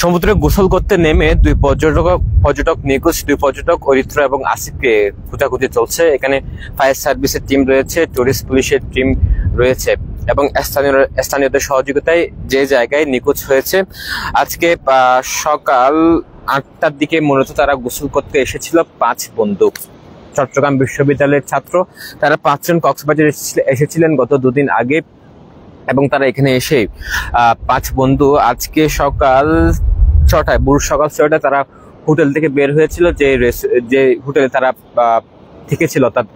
সমুদ্রে গোসল করতে নেমে দুই পর্যটক নিখোঁজ। দুই পর্যটক অরিত্র এবং আসিফকে খোঁজাখুঁজি চলছে। এখানে ফায়ার সার্ভিসের টিম রয়েছে, টুরিস্ট পুলিশের টিম রয়েছে এবং স্থানীয়দের সহযোগিতায় যে জায়গায় নিখোঁজ হয়েছে। আজকে সকাল 8টার দিকে মূলত তারা গোসল করতে এসেছিল 5 বন্ধু, চট্টগ্রাম বিশ্ববিদ্যালয়ের ছাত্র। তারা 5 জন কক্সবাজার এসেছিলেন গত 2 দিন আগে এবং তারা এখানে এসে 5 বন্ধু আজকে সকাল 6টায়, সকাল 6টায় তারা হোটেল থেকে বের হয়েছিল। যে হোটেলে তারা থেকেছিল, অর্থাৎ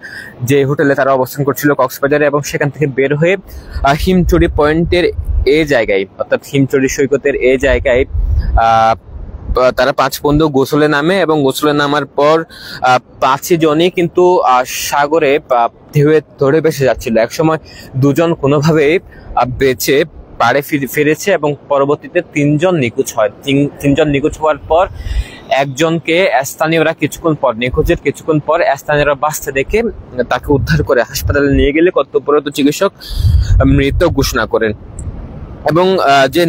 যে হোটেলে তারা অবস্থান করছিল কক্সবাজারে, এবং সেখান থেকে বের হয়ে হিমচুরি পয়েন্টের এই জায়গায়, অর্থাৎ হিমচুরি সৈকতের এই জায়গায় তারা 5 বন্ধু গোসলে নামে এবং গোসলে নামার পর 5 জনই কিন্তু সাগরে ঢেউয়ে ধরে ভেসে যাচ্ছিল। একসময় 2 জন কোনোভাবে বেঁচে পাড়ে ফিরেছে এবং পরবর্তীতে 3 জন নিখোঁজ হয়। 3 জন নিখোঁজ হওয়ার পর একজনকে স্থানীয়রা নিখোঁজের কিছুক্ষণ পর স্থানীয়রা বাঁচতে দেখে তাকে উদ্ধার করে হাসপাতালে নিয়ে গেলে কর্তব্যরত চিকিৎসক মৃত ঘোষণা করেন। এবং যে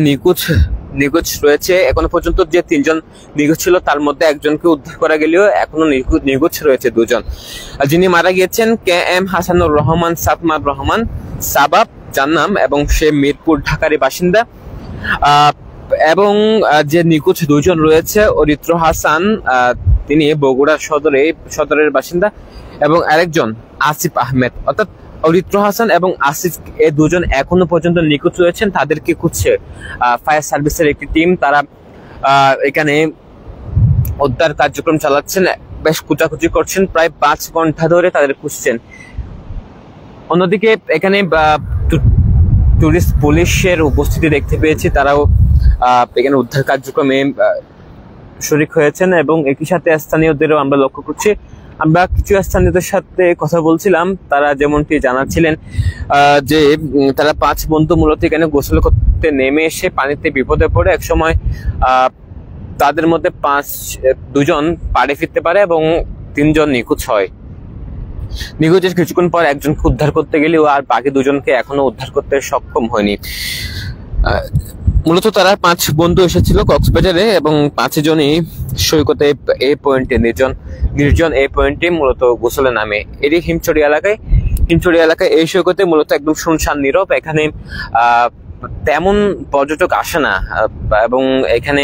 নিখোঁজ রয়েছে এখনো পর্যন্ত, যে 3 জন নিখোঁজ ছিল তার মধ্যে একজনকে উদ্ধার করা গেলেও এখনো নিখোঁজ রয়েছে 2 জন। যিনি মারা গিয়েছেন KM হাসানুর রহমান সাতমার রহমান সাবাব যার নাম, এবং সে মিরপুর ঢাকারই বাসিন্দা। এবং যে নিখোঁজ 2 জন রয়েছে, অরিত্র হাসান তিনি বগুড়া সদরের বাসিন্দা, এবং আরেকজন আসিফ আহমেদ। অর্থাৎ অরিত্র হাসান এবং আসিফ, এই 2 জন এখনো পর্যন্ত নিখোঁজ রয়েছেন। তাদেরকে খুঁজছে ফায়ার সার্ভিসের একটি টিম। তারা এখানে উদ্ধার কার্যক্রম চালাচ্ছেন, বেশ খোঁজাখুঁজি করছেন, প্রায় 5 ঘন্টা ধরে তাদের খুঁজছেন। অন্যদিকে এখানে টুরিস্ট পুলিশের উপস্থিতি দেখতে পেয়েছি, তারাও এখানে উদ্ধার কার্যক্রমে শরীক হয়েছেন এবং একই সাথে স্থানীয়দেরও আমরা লক্ষ্য করছি। আমরা কিছু স্থানীয়দের সাথে কথা বলছিলাম, তারা যেমনটি জানাচ্ছিলেন যে তারা 5 বন্ধু মূলত এখানে গোসল করতে নেমে এসে পানিতে বিপদে পড়ে। একসময় তাদের মধ্যে 2 জন পাড়ে ফিরতে পারে এবং 3 জন নিখোঁজ হয়। নিখোঁজের কিছুক্ষণ পর একজনকে উদ্ধার করতে গেলেও আর বাকি 2 জনকে এখনো উদ্ধার করতে সক্ষম হয়নি। মূলত তারা 5 বন্ধু এসেছিল কক্সবাজারে এবং 5 জনই সৈকতে এই পয়েন্টে নির্জন এই পয়েন্টে মূলত গোসলে নামে। এটি হিমচুরি এলাকায় এই সৈকতে মূলত একদম শুনশান নীরব। এখানে তেমন পর্যটক আসে না এবং এখানে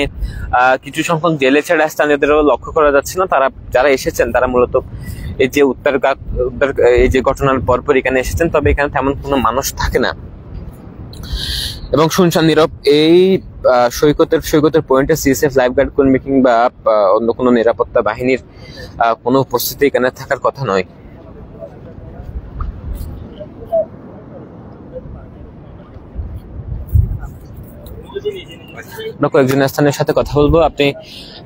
কিছু সংখ্যক জেলে ছেড়ে স্থানীয়দেরও লক্ষ্য করা যাচ্ছে না। তারা যারা এসেছেন তারা মূলত এই যে এই যে ঘটনার পরপর এখানে এসেছেন, তবে এখানে তেমন কোনো মানুষ থাকে না এবং শুনশান নীরব। এই সৈকতের পয়েন্টে CSF লাইফগার্ড কর্মী কিংবা অন্য কোনো নিরাপত্তা বাহিনীর কোনো উপস্থিতি এখানে থাকার কথা নয়। কয়েকজন স্থানের সাথে কথা বলবো। আপনি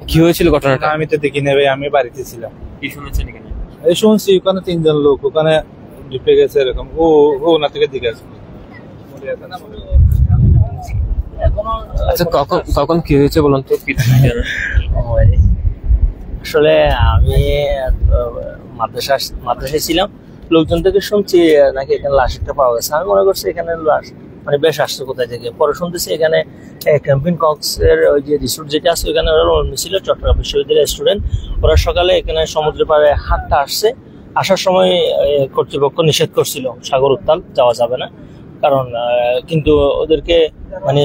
কি হয়েছিল ঘটনাটা? আমি তো দেখি না ভাই, আমি বাড়িতে ছিলাম। কি শুনেছেন এখানে? এই শুনছি ওখানে 3 জন লোক ওখানে ডুবে গেছে, এরকম না থেকে দিকে আসবে। আচ্ছা, কখন কি হয়েছে বলুন তো? আসলে আমি মাদ্রাসায় ছিলাম, লোকজন থেকে শুনছি নাকি এখানে লাশ একটা পাওয়া গেছে। আমি মনে করছি এখানে লাশ মানে বেশ আসছে কোথায় থেকে, পরে শুনতেছি এখানে ক্যাম্পিং কক্সের ওই যে রিসোর্ট যেটা আছে ওখানে ওরা ছিল চট্টগ্রাম বিশ্ববিদ্যালয়ের স্টুডেন্ট। ওরা সকালে এখানে সমুদ্রের পাড়ে হাঁটতে আসছে, আসার সময় কর্তৃপক্ষ নিষেধ করছিল সাগর উত্তাল যাওয়া যাবে না, কারণ কিন্তু ওদেরকে মানে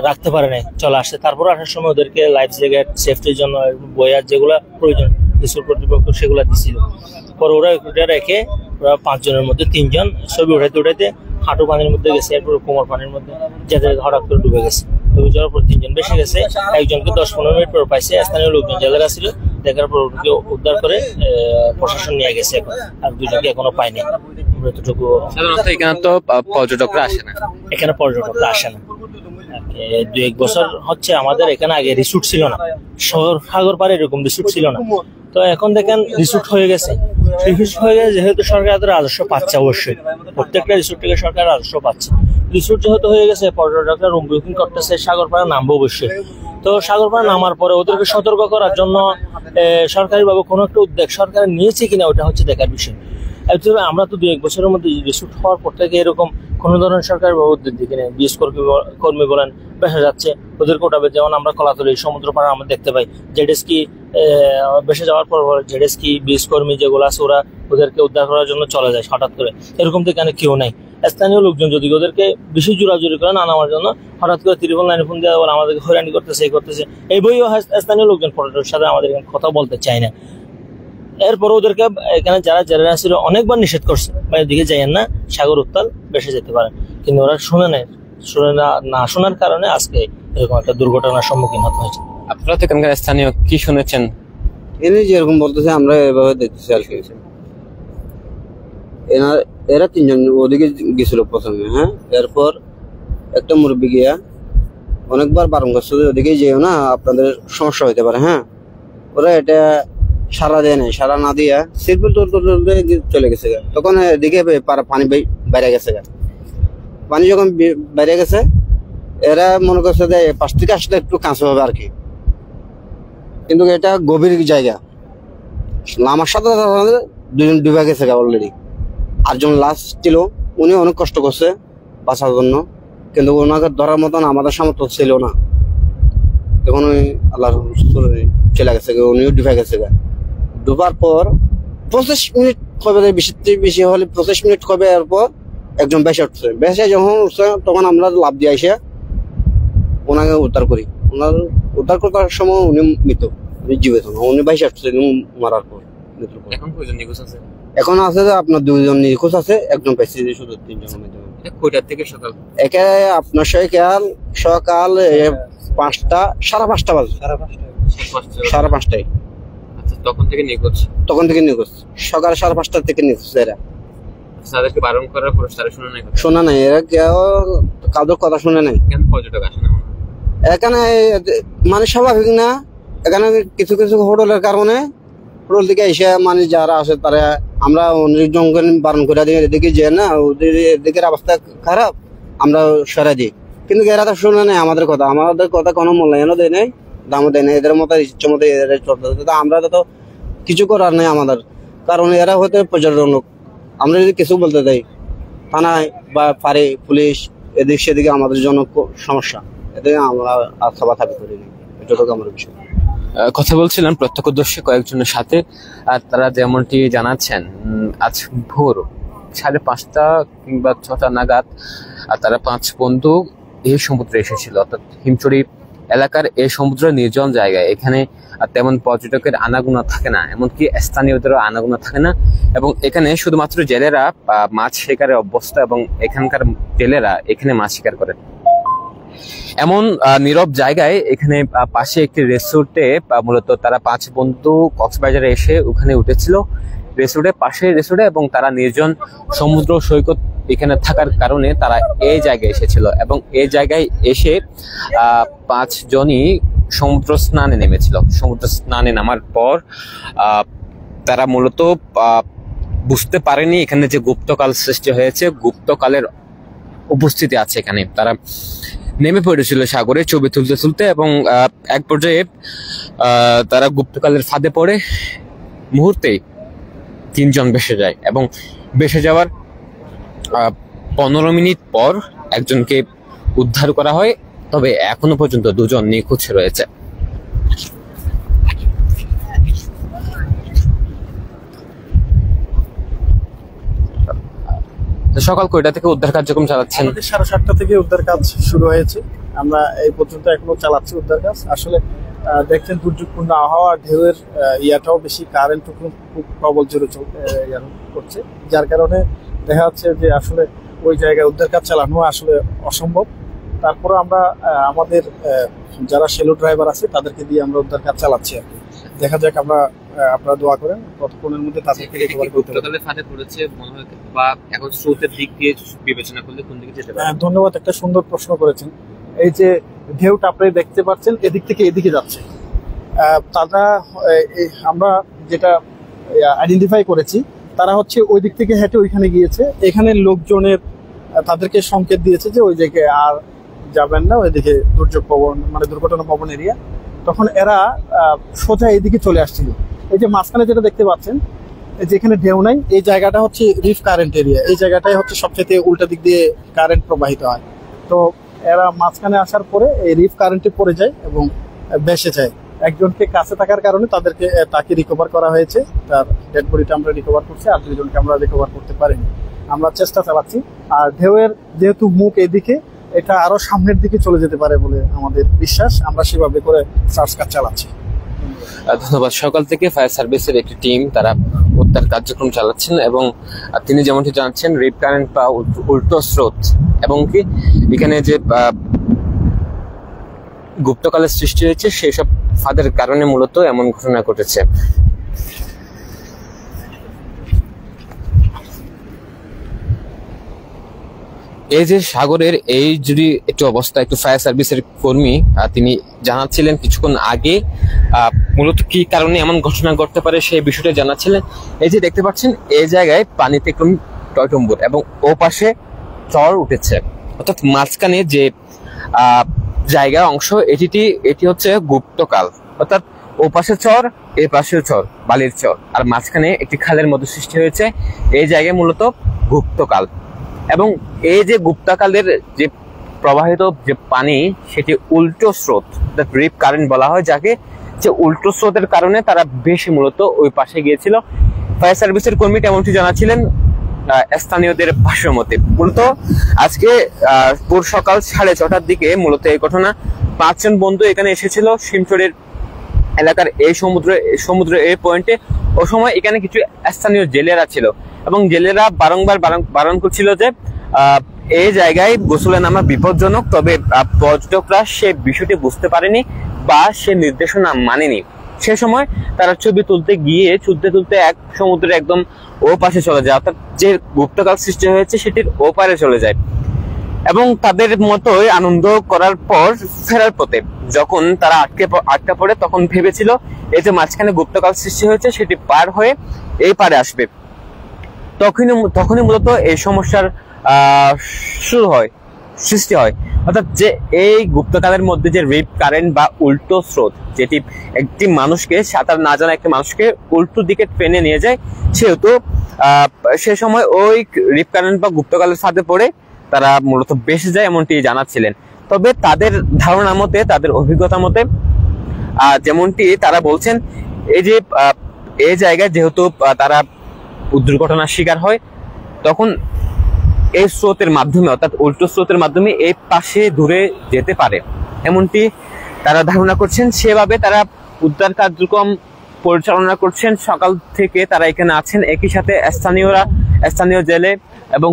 রাখতে পারে নাই, চলে আসছে। তারপর আসার সময় ওদেরকে লাইফ জ্যাকেট সেফটির জন্য বইয়ার যেগুলা প্রয়োজন রিসোর্ট কর্তৃপক্ষ সেগুলা দিছিল। পরে ওরা রেখে ওরা 5 জনের মধ্যে 3 জন ছবি উঠাইতে হাঁটু পানির মধ্যে গেছে, এরপর কোমর পানির মধ্যে, যাদের হঠাৎ করে ডুবে গেছে। ডুবে যাওয়ার পর 3 জন বেশি গেছে, একজনকে 10-15 মিনিট পর পাইছে। স্থানীয় লোকজন জেলেরা ছিল, দেখার পর ওদেরকে উদ্ধার করে প্রশাসন নিয়ে গেছে, এখন আর 2 জনকে এখনো পায়নি। এতটুকু। সাধারণত এখানে তো পর্যটকরা আসে না, এখানে পর্যটকরা আসে না। 2-1 বছর হচ্ছে আমাদের এখানে আগে রিসোর্ট ছিল না, সাগর পাড়ে এরকম রিসোর্ট ছিল না। তো এখন দেখেন রিসোর্ট হয়ে গেছে। যেহেতু সরকার রাজস্ব পাচ্ছে, অবশ্যই প্রত্যেকটা রিসোর্ট থেকে সরকার রাজস্ব পাচ্ছে। রিসোর্ট যেহেতু হয়ে গেছে, পর্যটকরা রুম বুকিং করতেছে, সাগর পাড়ে নামবো অবশ্যই। তো সাগর পাড়ে নামার পরে ওদেরকে সতর্ক করার জন্য সরকারিভাবে কোনো একটা উদ্যোগ সরকার নিয়েছে কিনা ওটা হচ্ছে দেখার বিষয়। আমরা তো 2-1 বছরের মধ্যে রিসোর্ট হওয়ার পর থেকে এরকম কোনো ধরনের সরকারি উদ্যোগ দিকে নেই। বিএস কর্মী বলেন ভেসে যাচ্ছে, ওদেরকে ওঠাবে। যেমন আমরা কলাতলী সমুদ্র পাড়ে আমরা দেখতে পাই জেডএসকি ভেসে যাওয়ার পর জেডএসকি বিএস কর্মী যেগুলো আছে ওরা ওদেরকে উদ্ধার করার জন্য চলে যায় হঠাৎ করে। এরকম তো এখানে কেউ নেই। স্থানীয় লোকজন যদি ওদেরকে বেশি জোরাজুরি করে না নামার জন্য, হঠাৎ করে ত্রিপল লাইনে ফোন দেওয়া বলে আমাদেরকে হয়রানি করতেছে, এই করতেছে, এই বইও স্থানীয় লোকজন পর্যটকের সাথে আমাদের এখানে কথা বলতে চায় না। এরপর ওদেরকে এখানে যারা জেলেরা ছিল অনেকবার নিষেধ করছে, এদিকে যাইয়েন না, সাগর উত্তাল বেসে যেতে পারে, কিন্তু ওরা শুনে নেয়। শুনে না শোনার কারণে আজকে এরকম একটা দুর্ঘটনার সম্মুখীন হতে হয়েছে। আপনারা তো এখানকার স্থানীয় কি শুনেছেন? এনে যেরকম বলতেছে আমরা এভাবে দেখতেছি আর কি। এরা তিনজন ওদিকে গেছিল প্রথমে, হ্যাঁ। এরপর একটা মুরব্বী গিয়া অনেকবার বারণ করছে ওদিকে যেও না, আপনাদের সমস্যা হইতে পারে, হ্যাঁ। ওরা এটা সারা দেয় নাই, সারা না দিয়া সিরপুল তুলতে চলে গেছে। তখন এদিকে পানি বাইরে গেছে। পানি যখন বাইরে গেছে, এরা মনে করছে যে পাশ থেকে আসলে একটু কাঁচা হবে আর কি, কিন্তু এটা গভীর জায়গা। আমার সাথে দুজন ডুবে গেছে অলরেডি। আরেকজন লাস্ট ছিল, উনি অনেক কষ্ট করছে বাঁচার জন্য, কিন্তু ওনাকে ধরার মতন আমাদের সামর্থ্য ছিল না। তখন ওই আল্লাহ চলে গেছে, উনিও ডুবে গেছে। ডুবার পর 25 মিনিট কবে, বেশি হলে 25 মিনিট কবে, এরপর একজন বেসে উঠছে। বেসে যখন উঠছে তখন আমরা লাভ দিয়ে এসে ওনাকে উদ্ধার করি। ওনার উদ্ধার করার সময় উনি মৃত, উনি জীবিত না, উনি বেসে উঠছে মারার পর। এখন কয়জন নিখোঁজ আছে? এখন আছে যে আপনার 2জন নিখোঁজ আছে, একজন পাইছে, শুধু 3জন। কয়টার থেকে সকাল? একে আপনার সকাল 5টা, 5:30 বাজে, 5:30। তখন থেকে নিখোঁজ? তখন থেকে নিখোঁজ, সকাল 5:30 থেকে নিখোঁজ। এরা তাদেরকে বারণ করার পর তারা শোনা নাই, এরা কেউ কাউদের কথা শুনে নাই। কেন পর্যটক আসে না এখানে? মানে স্বাভাবিক না, এখানে কিছু কিছু হোটেলের কারণে, হোটেল থেকে এসে মানে যারা আসে তারা, আমরা অনেকজন বারণ করে দিই এদিকে যে না, ওদের এদিকের অবস্থা খারাপ, আমরা সরাই দিই। কিন্তু এরা তো শুনে নেই আমাদের কথা কোনো মূল্যায়নও দেয় নাই, দামও দেয় নাই। এদের মতো ইচ্ছে মতো এদের চলতে, আমরা তো কিছু করার নেই আমাদের, কারণ এরা হয়তো পর্যটন লোক। আমরা যদি কিছু বলতে দেই থানায় বা পারে পুলিশ, এদিক সেদিকে আমাদের জন্য সমস্যা, এদিকে আমরা খাবার থাকি করিনি। এটুকু আমার বিষয়। কথা বলছিলাম প্রত্যক্ষদর্শী কয়েকজনের সাথে, আর তারা যেমনটি জানাচ্ছেন, আজ ভোর 5:30 কিংবা 6টা নাগাদ তারা 5 বন্ধু এই সমুদ্রে এসেছিল, অর্থাৎ হিমচড়ি এলাকার এই সমুদ্র নির্জন জায়গায়। এখানে তেমন পর্যটকের আনাগোনা থাকে না, এমনকি স্থানীয়দেরও আনাগোনা থাকে না, এবং এখানে শুধুমাত্র জেলেরা মাছ শিকারে অভ্যস্ত, এবং এখানকার জেলেরা এখানে মাছ শিকার করেন। এমন নীরব জায়গায় এখানে পাশে একটি রিসোর্টে মূলত তারা 5 বন্ধু কক্সবাজারে এসে ওখানে উঠেছিল, পাশে রিসোর্টে, এবং তারা নির্জন সমুদ্র সৈকত এখানে থাকার কারণে তারা এই জায়গায় এসেছিল, এবং এই জায়গায় এসে 5 জনই সমুদ্র স্নানে নেমেছিল। সমুদ্র স্নানে নামার পর তারা মূলত বুঝতে পারেনি এখানে যে গুপ্তকাল সৃষ্টি হয়েছে, গুপ্তকালের উপস্থিতি আছে এখানে। তারা নেমে পড়েছিল সাগরে ছবি তুলতে, এবং এক পর্যায়ে তারা গুপ্তকালের ফাঁদে পড়ে মুহূর্তেই 3 জন ভেসে যায়, এবং ভেসে যাওয়ার 15 মিনিট পর একজনকে উদ্ধার করা হয়। তবে এখনো পর্যন্ত 2 জন নিখোঁজ রয়েছে। সকাল কয়টা থেকে উদ্ধার কার্যক্রম চালাচ্ছেন? 7:30 থেকে উদ্ধার কাজ শুরু হয়েছে, আমরা এই পর্যন্ত এখনো চালাচ্ছি উদ্ধার কাজ। আসলে দেখছেন দুর্যোগপূর্ণ আবহাওয়া, ঢেউয়ের ইয়াটাও বেশি, কারেন্টও খুব প্রবল জোরে করছে, যার কারণে দেখা যাচ্ছে যে আসলে ওই জায়গায় উদ্ধার কাজ চালানো আসলে অসম্ভব। তারপরে আমরা আমাদের যারা সেলো ড্রাইভার আছে তাদেরকে দিয়ে আমরা উদ্ধার কাজ চালাচ্ছি আর কি। দেখা যাক, আপনারা দোয়া করেন কতক্ষণের মধ্যে তাদেরকে রিকভার করতে পারবে। ফাঁদে পড়েছে মনে হয়, বা এখন স্রোতের দিক দিয়ে বিবেচনা করলে কোন দিকে যেতে পারে? ধন্যবাদ, একটা সুন্দর প্রশ্ন করেছেন। এই যে ঢেউটা আপনি দেখতে পাচ্ছেন এদিক থেকে এদিকে যাচ্ছে, তারা আমরা যেটা আইডেন্টিফাই করেছি তারা হচ্ছে ওই দিক থেকে হেঁটে ওইখানে গিয়েছে। এখানে লোকজনের তাদেরকে সংকেত দিয়েছে যে ওই জায়গায় আর যাবেন না, ওইদিকে দুর্যোগ ভবন মানে দুর্ঘটনা ভবন এরিয়া। তখন এরা সোজা এইদিকে চলে আসছিল। এই যে মাঝখানে যেটা দেখতে পাচ্ছেন যেখানে ঢেউ নাই, এই জায়গাটা হচ্ছে রিফ কারেন্ট এরিয়া। এই জায়গাটাই হচ্ছে সবচেয়ে উল্টা দিক দিয়ে কারেন্ট প্রবাহিত হয়। তো এরা মাঝখানে আসার পরে এই রিফ কারেন্টে পড়ে যায় এবং ভেসে যায়। একজনকে কাছে থাকার কারণে তাকে রিকভার করা হয়েছে, তার ডেড বডিটা আমরা রিকভার করছি, আর দুজনকে আমরা রিকভার করতে পারিনি। আমরা চেষ্টা চালাচ্ছি। আর ঢেউয়ের যেহেতু মুখ এদিকে, এটা আরো সামনের দিকে চলে যেতে পারে বলে আমাদের বিশ্বাস। আমরা সেভাবে করে সার্চ কাজ চালাচ্ছি। ধন্যবাদ। সকাল থেকে ফায়ার সার্ভিসের একটি টিম তারা উদ্ধার কার্যক্রম চালাচ্ছেন এবং তিনি যেমনটি জানাচ্ছেন রিপ কারেন্ট বা উল্টো স্রোত এবং কি এখানে যে গুপ্তকালের সৃষ্টি হয়েছে সেই সব ফাঁদের কারণে মূলত এমন ঘটনা ঘটেছে। এই যে সাগরের এই যদি একটু অবস্থা, একটু ফায়ার সার্ভিসের কর্মী তিনি জানাচ্ছিলেন কিছুক্ষণ আগে মূলত কি কারণে এমন ঘটনা ঘটতে পারে সেই বিষয়টা জানাচ্ছিলেন। এই যে দেখতে পাচ্ছেন এই জায়গায় পানিতে একদম টয়টম্বুর এবং ও পাশে চর উঠেছে, অর্থাৎ মাঝখানে যে জায়গা অংশ এটি হচ্ছে গুপ্তকাল, অর্থাৎ ও পাশে চর, এ পাশেও চর, বালির চর, আর মাঝখানে একটি খালের মধ্যে সৃষ্টি হয়েছে। এই জায়গায় মূলত গুপ্তকাল এবং এই যে গুপ্তকালের যে প্রবাহিত যে পানি সেটি উল্টো স্রোত, রিপ কারেন্ট বলা হয় যাকে, যে উল্টো স্রোতের কারণে তারা বেশি মূলত ওই পাশে গিয়েছিল। ফায়ার সার্ভিসের কর্মী এমনটি জানাচ্ছিলেন স্থানীয়দের ভাষ্য মতে। মূলত আজকে ভোর সকাল 6:30টার দিকে মূলত এই ঘটনা। 5 জন বন্ধু এখানে এসেছিল শিমচরের এলাকার এই সমুদ্র এই পয়েন্টে। ও সময় এখানে কিছু স্থানীয় জেলেরা ছিল এবং জেলেরা বারংবার বারণ করছিল যে এই জায়গায় গোসলে নামা বিপজ্জনক, তবে পর্যটকরা সে বিষয়টি বুঝতে পারেনি বা সে নির্দেশনা মানেনি। সে সময় তারা ছবি তুলতে এক সমুদ্রের একদম ও পাশে চলে যায়, অর্থাৎ যে গুপ্তকাল সৃষ্টি হয়েছে সেটির ও পারে চলে যায় এবং তাদের মতোই আনন্দ করার পর ফেরার পথে যখন তারা আটকা পড়ে তখন ভেবেছিল এই যে মাঝখানে গুপ্তকাল সৃষ্টি হয়েছে সেটি পার হয়ে এই পারে আসবে। তখনই মূলত এই সমস্যার সৃষ্টি হয়, অর্থাৎ যে এই গুপ্তকালের মধ্যে যে রিপ কারেন্ট বা উল্টো স্রোত, যেটি একটি মানুষকে, সাঁতার না জানা একটি মানুষকে উল্টো দিকে টেনে নিয়ে যায়, সেহেতু সে সময় ওই রিপ কারেন্ট বা গুপ্তকালের ফাঁদে পড়ে তারা মূলত বেঁচে যায় এমনটি জানাচ্ছিলেন। তবে তাদের ধারণা মতে, তাদের অভিজ্ঞতা মতে যেমনটি তারা বলছেন, এই জায়গায় যেহেতু তারা দুর্ঘটনার শিকার হয় তখন এই স্রোতের মাধ্যমে, অর্থাৎ উল্টো স্রোতের মাধ্যমে এই পাশে দূরে যেতে পারে এমনটি তারা ধারণা করছেন। সেভাবে তারা উদ্ধার কার্যক্রম পরিচালনা করছেন। সকাল থেকে তারা এখানে আছেন। একই সাথে স্থানীয় জেলে এবং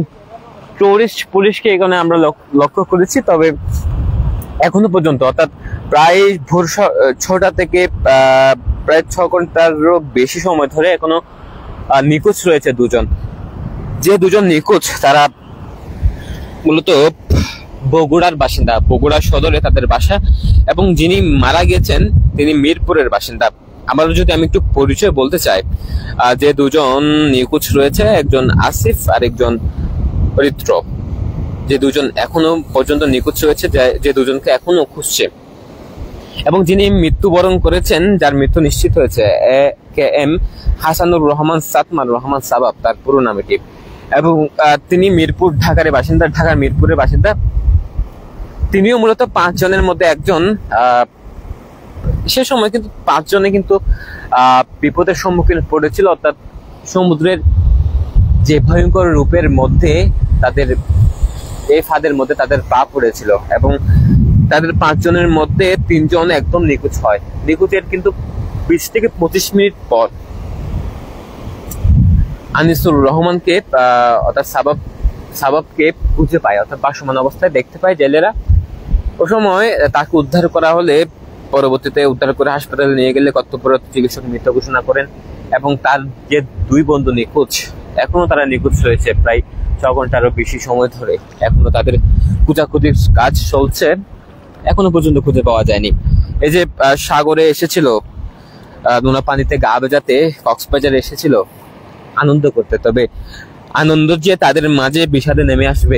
টুরিস্ট পুলিশকে এখানে আমরা লক্ষ্য করেছি। তবে এখনো পর্যন্ত, অর্থাৎ প্রায় ভোর 6টা থেকে প্রায় 6 ঘন্টারও বেশি সময় ধরে এখনো নিখোঁজ রয়েছে দুজন। যে দুজন নিখোঁজ তারা মূলত বগুড়ার বাসিন্দা, বগুড়া সদরে তাদের বাসা, এবং যিনি মারা গেছেন তিনি মিরপুরের বাসিন্দা। আবার যদি আমি একটু পরিচয় বলতে চাই, যে দুজন নিখোঁজ রয়েছে, একজন আসিফ আর একজন ঋত্র, যে দুজন এখনো পর্যন্ত নিখোঁজ রয়েছে, যে দুজনকে এখনো খুঁজছে। এবং যিনি মৃত্যুবরণ করেছেন, যার মৃত্যু নিশ্চিত হয়েছে, KM হাসানুর রহমান সাতমান রহমান সাবাব তার পুরো নাম এটি, এবং তিনি ঢাকার মিরপুরের বাসিন্দা। তিনিও মূলত 5 জনের মধ্যে একজন। সে সময় কিন্তু 5 জনে কিন্তু বিপদের সম্মুখীন পড়েছিল, অর্থাৎ সমুদ্রের যে ভয়ঙ্কর রূপের মধ্যে তাদের, এই ফাঁদের মধ্যে তাদের পা পড়েছিল এবং তাদের 5 জনের মধ্যে 3 জন একদম নিখোঁজ হয়। নিখোঁজের কিন্তু 20 থেকে 25 মিনিট পর আনিসুর রহমানকে অর্থাৎ সাবাবকে খুঁজে পায়, অর্থাৎ ভাসমান অবস্থায় দেখতে পায় জেলেরা। ও সময় তাকে উদ্ধার করা হলে পরবর্তীতে উদ্ধার করে হাসপাতালে নিয়ে গেলে কর্তব্যরত চিকিৎসক মৃত ঘোষণা করেন এবং তার যে 2 বন্ধু নিখোঁজ, এখনো তারা নিখোঁজ রয়েছে প্রায় 6 ঘন্টারও বেশি সময় ধরে। এখনো তাদের খোঁজাখুঁজির কাজ চলছে, এখনো পর্যন্ত খুঁজে পাওয়া যায়নি। এই যে সাগরে এসেছিল, নোনা পানিতে গা ভেজাতে কক্সবাজারে এসেছিল আনন্দ করতে, তবে আনন্দ যে তাদের মাঝে বিষাদে নেমে আসবে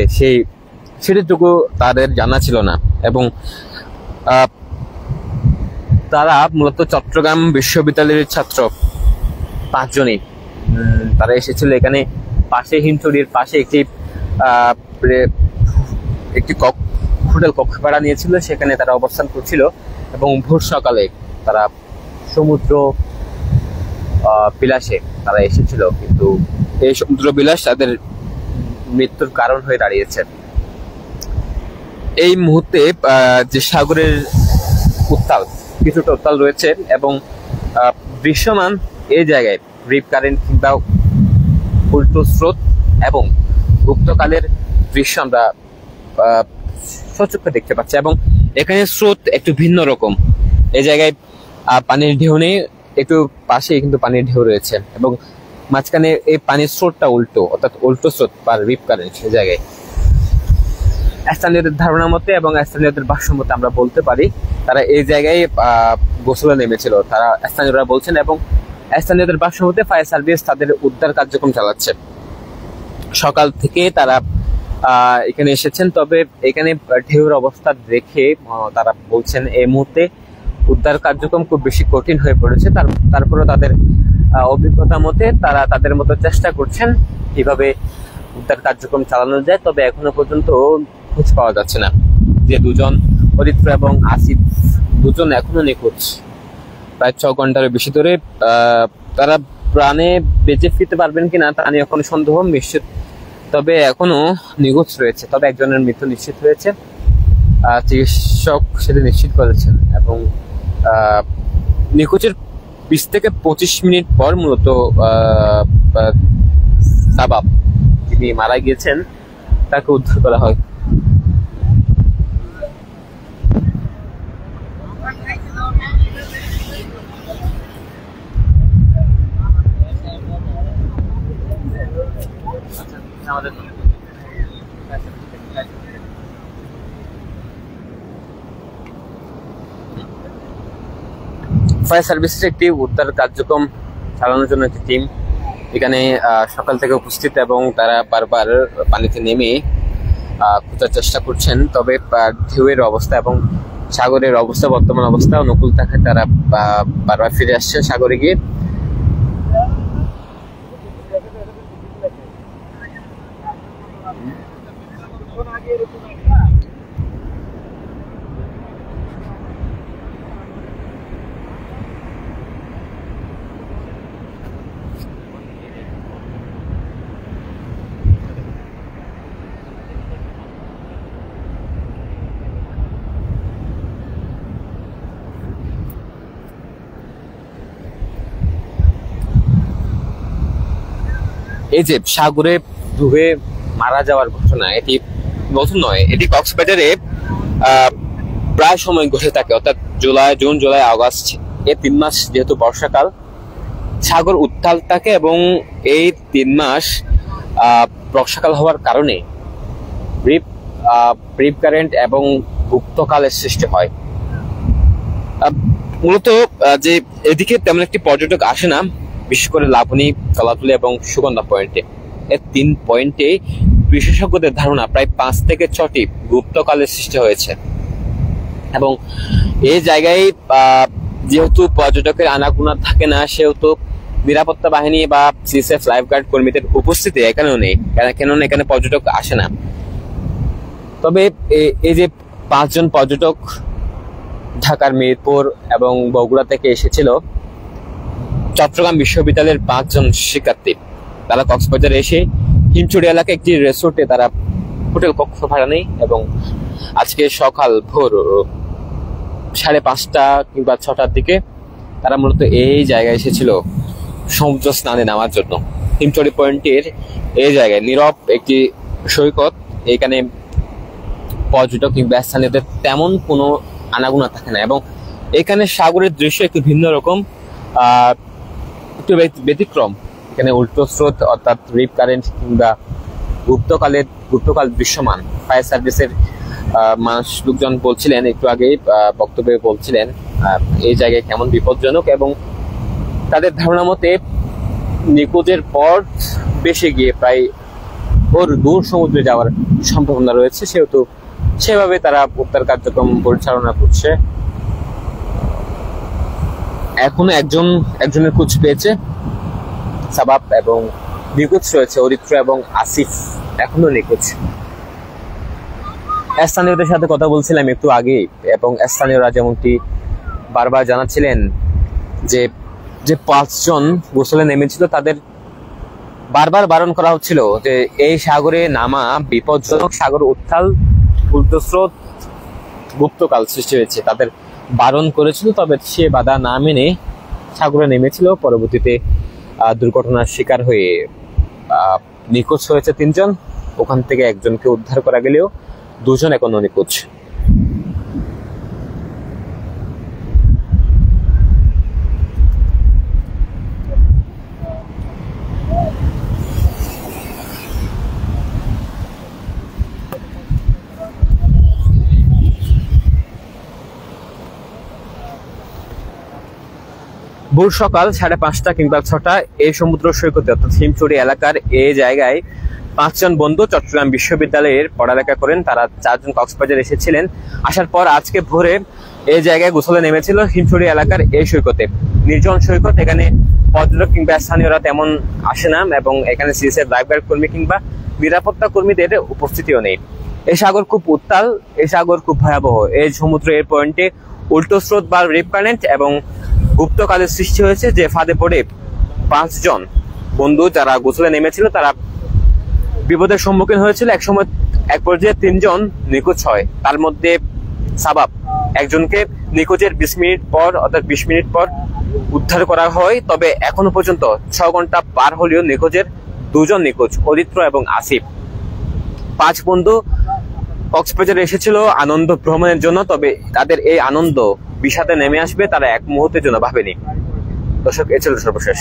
সেটুকু তাদের জানা ছিল না। এবং তারা মূলত চট্টগ্রাম বিশ্ববিদ্যালয়ের ছাত্র 5 জনই, তারা এসেছিল এখানে পাশে হিমছড়ির পাশে একটি হোটেল কক্ষ ভাড়া নিয়েছিল, সেখানে তারা অবস্থান করছিল এবং ভোর সকালে তারা সমুদ্র বিলাসে তারা এসেছিল, কিন্তু এই সমুদ্র বিলাস তাদের মৃত্যুর কারণ হয়ে দাঁড়িয়েছে। এই মুহূর্তে যে সাগরের উত্তাল কিছুটা উত্তাল রয়েছে এবং দৃশ্যমান এই জায়গায় রিপ কারেন্ট কিংবা উল্টো স্রোত এবং গুপ্তকালের দৃশ্য আমরা সচক্ষে দেখতে পাচ্ছি। এবং এখানে স্রোত একটু ভিন্ন রকম, এই জায়গায় পানির ঢেউ নেই, একটু পাশেই কিন্তু পানির ঢেউ রয়েছে এবং মাঝখানে এই পানির স্রোতটা উল্টো, অর্থাৎ উল্টো স্রোত বা রিপ কারেন্ট। সেই জায়গায় স্থানীয়দের ধারণা মতে এবং স্থানীয়দের ভাষ্য মতে আমরা বলতে পারি তারা এই জায়গায় গোসলে নেমেছিল, তারা স্থানীয়রা বলছেন। এবং স্থানীয়দের ভাষ্য মতে ফায়ার সার্ভিস তাদের উদ্ধার কার্যক্রম চালাচ্ছে। সকাল থেকে তারা এখানে এসেছেন, তবে এখানে ঢেউর অবস্থা দেখে তারা বলছেন এই মুহূর্তে উদ্ধার কার্যক্রম খুব বেশি কঠিন হয়ে পড়েছে। তারপরে তাদের অভিজ্ঞতা মতে তারা তাদের মতো চেষ্টা করছেন কিভাবে উদ্ধার কার্যক্রম চালানো যায়, তবে এখনো পর্যন্ত খোঁজ পাওয়া যাচ্ছে না। যে দুজন অরিত্র এবং আসিফ দুজন এখনো নিখোঁজ, প্রায় 6 ঘন্টার বেশি ধরে। তারা প্রাণে বেঁচে ফিরতে পারবেন কিনা তা নিয়ে এখন সন্দেহ নিশ্চিত, তবে এখনো নিখোঁজ রয়েছে। তবে একজনের মৃত্যু নিশ্চিত হয়েছে, চিকিৎসক সেটা নিশ্চিত করেছেন। এবং নিখোঁজের 20 থেকে 25 মিনিট পর মূলত সাবাব যিনি মারা গিয়েছেন তাকে উদ্ধার করা হয়। ফায়ার সার্ভিসের একটি উদ্ধার কার্যক্রম চালানোর জন্য একটি টিম এখানে সকাল থেকে উপস্থিত এবং তারা বারবার পানিতে নেমে খোঁজার চেষ্টা করছেন। তবে ঢেউয়ের অবস্থা এবং সাগরের অবস্থা, বর্তমান অবস্থা অনুকূল থাকায় তারা বারবার ফিরে আসছে সাগরে গিয়ে। এই যে সাগরে ডুবে মারা যাওয়ার ঘটনা, এটি নতুন নয়, এটি কক্সবাজারে প্রায় সময় ঘটে থাকে। অর্থাৎ জুন, জুলাই, আগস্ট এই 3 মাস যেহেতু বর্ষাকাল, সাগর উত্তাল থাকে এবং এই 3 মাস বর্ষাকাল হওয়ার কারণে রিপ কারেন্ট এবং গুপ্তকালের সৃষ্টি হয়। মূলত যে এদিকে তেমন একটি পর্যটক আসে না, বিশেষ করে লাবণী, কলাতুলি এবং সুগন্ধা পয়েন্টে। এই 3 পয়েন্টে বিশেষজ্ঞদের ধারণা প্রায় 5 থেকে 6টি গুপ্তকালের সৃষ্টি হয়েছে। এবং এই জায়গায় যেহেতু পর্যটকের আনাগোনা থাকে না, সেহেতু নিরাপত্তা বাহিনী বা সিএসএফ লাইফগার্ড কর্মীদের উপস্থিতি এখানেও নেই, কেননা এখানে পর্যটক আসে না। তবে এই যে 5 জন পর্যটক ঢাকার মিরপুর এবং বগুড়া থেকে এসেছিল, চট্টগ্রাম বিশ্ববিদ্যালয়ের 5 জন শিক্ষার্থী, তারা কক্সবাজারে এসে হিমছড়ি এলাকায় একটি রিসোর্টে তারা হোটেল কক্ষ ভাড়া নেই এবং আজকে সকাল ভোর 5:30 কিংবা 6টার দিকে তারা মূলত এই জায়গায় এসেছিল সমুদ্র স্নানে নামার জন্য। হিমছড়ি পয়েন্টের এই জায়গায় নীরব একটি সৈকত, এখানে পর্যটক কিংবা স্থানীয়দের তেমন কোনো আনাগোনা থাকে না এবং এখানে সাগরের দৃশ্য একটু ভিন্ন রকম, একটু ব্যতিক্রম। এখানে উল্টো স্রোত অর্থাৎ রিপ কারেন্ট কিংবা গুপ্তকাল দৃশ্যমান। ফায়ার সার্ভিসের লোকজন বলছিলেন, একটু আগে বক্তব্যে বলছিলেন এই জায়গায় কেমন বিপজ্জনক এবং তাদের ধারণা মতে নিখোঁজের পর বেশি গিয়ে প্রায় দূর সমুদ্রে যাওয়ার সম্ভাবনা রয়েছে, সেহেতু সেভাবে তারা উদ্ধার কার্যক্রম পরিচালনা করছে। এখনো একজনের খোঁজ পেয়েছে সাবাব এবং নিখোঁজ রয়েছে অরিত্র এবং আসিফ, এখনো নিখোঁজ। স্থানীয়দের সাথে কথা বলছিলাম একটু আগে, এবং স্থানীয়রা যেমনটি বারবার জানাচ্ছিলেন যে যে 5 জন গোসলে নেমেছিল তাদের বারবার বারণ করা হচ্ছিল যে এই সাগরে নামা বিপজ্জনক, সাগর উত্তাল, উল্টোস্রোত, গুপ্তকাল সৃষ্টি হয়েছে, তাদের বারণ করেছিল, তবে সে বাধা না মেনে সাগরে নেমেছিল। পরবর্তীতে দুর্ঘটনার শিকার হয়ে নিখোঁজ হয়েছে 3 জন। ওখান থেকে একজনকে উদ্ধার করা গেলেও 2 জন এখনো নিখোঁজ। ভোর সকাল 5:30 কিংবা 6টা এই সমুদ্র সৈকতে অর্থাৎ হিমছড়ি এলাকার এই জায়গায় 5 জন বন্ধু চট্টগ্রাম বিশ্ববিদ্যালয়ের পড়ালেখা করেন। তারা 4 জন কক্সবাজার এসেছিলেন। আসার পর আজকে ভোরে এই জায়গায় গোসলে নেমেছিল হিমছড়ি এলাকার এই সৈকতে। নির্জন সৈকত, এখানে পর্যটক কিংবা স্থানীয়রা তেমন আসে না, এবং এখানে সিএসএফ লাইফগার্ড কর্মী কিংবা নিরাপত্তা কর্মীদের উপস্থিতিও নেই। এই সাগর খুব উত্তাল, এই সাগর খুব ভয়াবহ। এই সমুদ্র এর পয়েন্টে উল্টো স্রোত বা রিপ কারেন্ট এবং গুপ্তকালের সৃষ্টি হয়েছে, যে ফাঁদে পড়ে 5 জন বন্ধু যারা গোসলে নেমেছিল তারা বিপদের সম্মুখীন হয়েছিল। এক পর্যায়ে 3 জন নিখোঁজ হয়। তার মধ্যে সাবাব একজনকে নিখোঁজের 20 মিনিট পর অর্থাৎ 20 মিনিট পর উদ্ধার করা হয়। তবে এখনো পর্যন্ত 6 ঘন্টা পার হলেও নিখোঁজের 2 জন নিখোঁজ, অরিত্র এবং আসিফ। 5 বন্ধু কক্সবাজারে এসেছিল আনন্দ ভ্রমণের জন্য, তবে তাদের এই আনন্দ বিষাদে নেমে আসবে তারা এক মুহূর্তের জন্য ভাবেনি। দর্শক, এ ছিল সর্বশেষ।